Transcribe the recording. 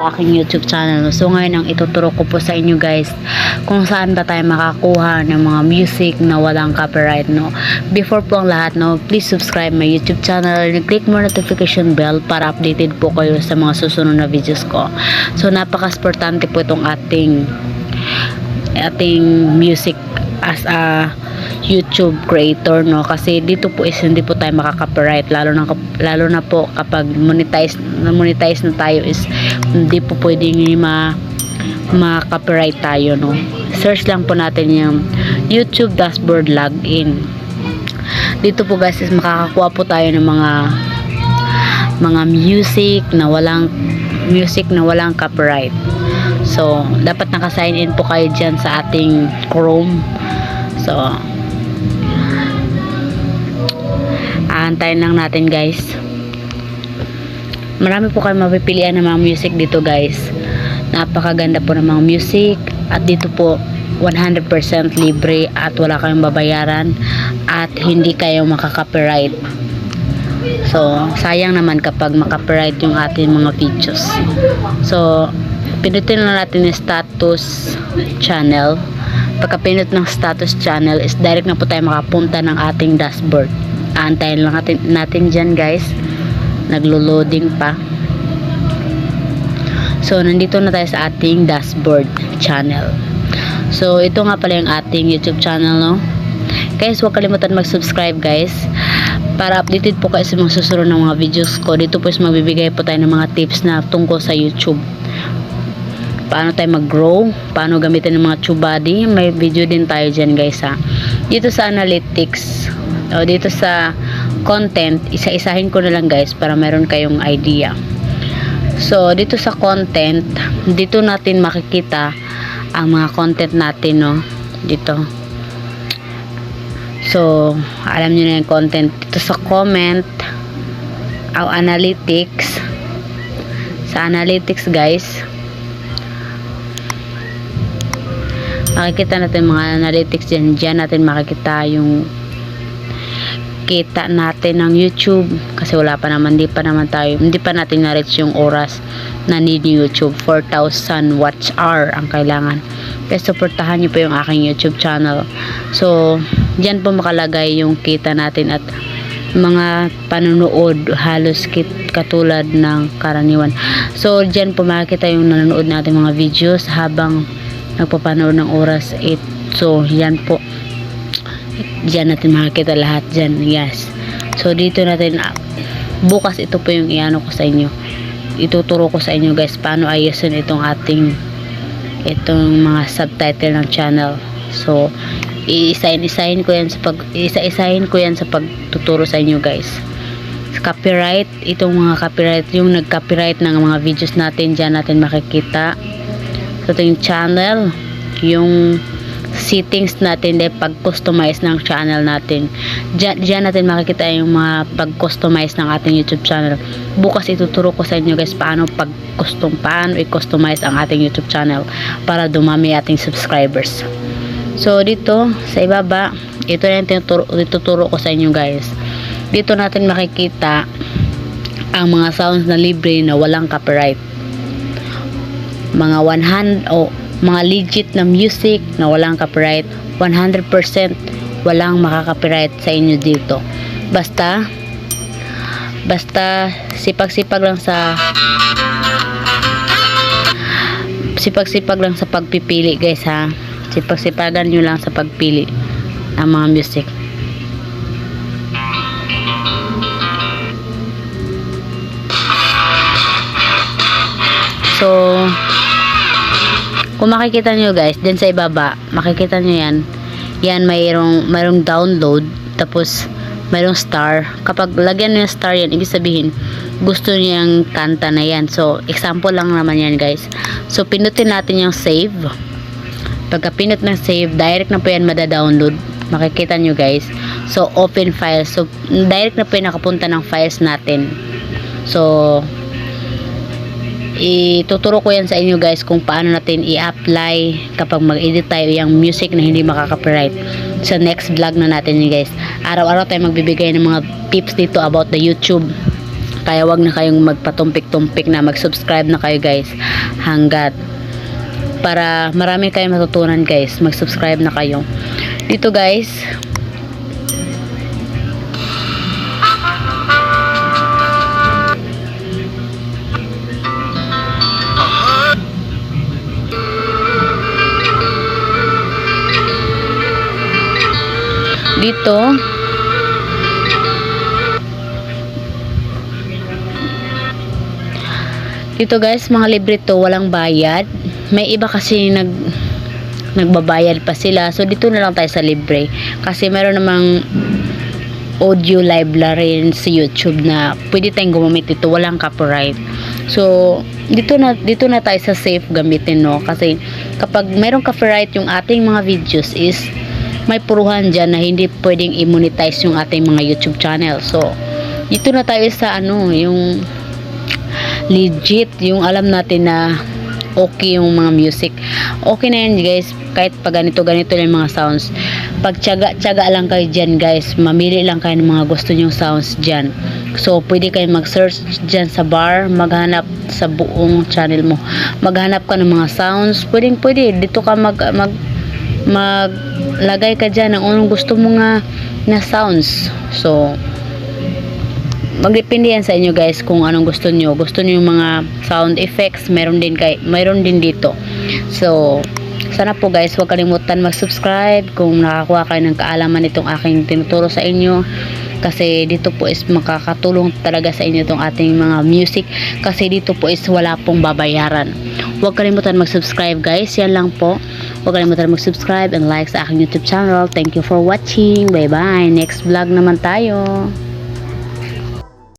sa aking YouTube channel. So ngayon ang ituturo ko po sa inyo guys kung saan ba tayo makakuha ng mga music na walang copyright, no. Before po ang lahat, no, please subscribe my YouTube channel and click mo notification bell para updated po kayo sa mga susunod na videos ko. So napaka-importante po itong ating music as a YouTube creator, no, kasi dito po is hindi po tayo makaka-copyright, lalo na po kapag monetize na tayo is hindi po pwedeng ma-copyright tayo, no. Search lang po natin yung YouTube dashboard login. Dito po guys is makakakuha po tayo ng mga music na walang copyright. So dapat naka-sign in po kayo dyan sa ating Chrome. So aantayin lang natin guys. Marami po kayo mapipilian ng mga music dito guys. Napakaganda po ng mga music, at dito po 100% libre at wala kayong babayaran at hindi kayo makaka-copyright. So sayang naman kapag makaka-copyright yung ating mga videos. So pinutin lang natin yung status channel. Pagka-pinut ng status channel is direct na po tayo makapunta ng ating dashboard. Aantayin lang natin dyan guys, naglo-loading pa. So nandito na tayo sa ating dashboard channel. So ito nga pala yung ating YouTube channel, no. Guys, huwag kalimutan mag-subscribe guys para updated po kayo sa mga susunod ng mga videos ko. Dito po is magbibigay po tayo ng mga tips na tungkol sa YouTube, paano tayo mag-grow, paano gamitin ng mga TubeBuddy. May video din tayo dyan guys ha. Dito sa analytics o dito sa content, isa-isahin ko na lang guys para meron kayong idea. So dito sa content, dito natin makikita ang mga content natin, no, dito. So alam nyo na yung content. Dito sa comment o analytics, sa analytics guys, makikita natin mga analytics dyan natin makikita yung kita natin ng YouTube, kasi wala pa naman, hindi pa natin na-reach yung oras na need ni YouTube. 4,000 watch hour ang kailangan. Kaya supportahan nyo po yung aking YouTube channel. So dyan po makalagay yung kita natin at mga panonood, halos katulad ng karaniwan. So dyan po makikita yung nanonood natin mga videos habang nagpapanood ng oras 8. So yan po, dyan natin makikita lahat dyan. Yes. So dito natin bukas, ito po yung iano ko sa inyo, ituturo ko sa inyo guys paano ayusin itong mga subtitle ng channel. So isa-isahin ko yan sa pagtuturo sa inyo guys. Copyright, itong mga copyright, yung nag-copyright ng mga videos natin, dyan natin makikita. So ito yung channel, yung settings natin, pag-customize ng channel natin. Diyan natin makikita yung mga pag-customize ng ating YouTube channel. Bukas ituturo ko sa inyo guys paano i-customize ang ating YouTube channel para dumami ating subscribers. So dito sa ibaba, ito na yung ituturo ko sa inyo guys. Dito natin makikita ang mga sounds na libre na walang copyright. Mga mga legit na music na walang copyright, 100% walang makaka-copyright sa inyo dito. Basta sipag-sipag lang sa pagpipili guys ha. Sipag-sipagan nyo lang sa pagpili ng mga music. So kung makikita nyo guys, dyan sa ibaba, makikita nyo yan mayroong download, tapos mayroong star. Kapag lagyan nyo yung star yan, ibig sabihin gusto nyo yung kanta na yan. So example lang naman yan guys. So pinutin natin yung save. Pagka pinut ng save, direct na po yan mada-download, makikita nyo guys. So open file, so direct na po yan nakapunta ng files natin. So ituturo ko yan sa inyo guys kung paano natin i-apply kapag mag-edit tayo yung music na hindi makaka-copyright sa next vlog na natin guys. Araw-araw tayo magbibigay ng mga tips dito about the YouTube Kaya wag na kayong magpatumpik-tumpik na, mag-subscribe na kayo guys, hanggat para marami kayong matutunan guys. Mag-subscribe na kayo dito guys. Dito guys, mga libre to, walang bayad. May iba kasi nagbabayad pa sila. So dito na lang tayo sa libre. Kasi meron namang audio library sa YouTube na pwede tayong gumamit dito, walang copyright. So dito na tayo sa safe gamitin, no? Kasi kapag mayroong copyright yung ating mga videos, is may puruhan dyan na hindi pwedeng i-monetize yung ating mga YouTube channel. So dito na tayo sa yung legit, yung alam natin na okay yung mga music. Okay na yan guys, kahit pag ganito yung mga sounds. Pag tiyaga lang kayo dyan guys, mamili lang kayo ng mga gusto nyong sounds dyan. So pwede kayo mag-search dyan sa bar, maghanap sa buong channel mo, maghanap ka ng mga sounds. Pwede dito ka maglagay ka dyan ng unong gusto mo nga na sounds. So magdepende yan sa inyo guys kung anong gusto nyo yung mga sound effects, meron din dito. So sana po guys, huwag kalimutan mag-subscribe kung nakakuha kayo ng kaalaman itong aking tinuturo sa inyo, kasi dito po is makakatulong talaga sa inyo itong ating mga music, kasi dito po is wala pong babayaran. Huwag kalimutan mag-subscribe guys, yan lang po. Huwag kalimutan mag-subscribe and like sa aking YouTube channel. Thank you for watching. Bye bye, next vlog naman tayo.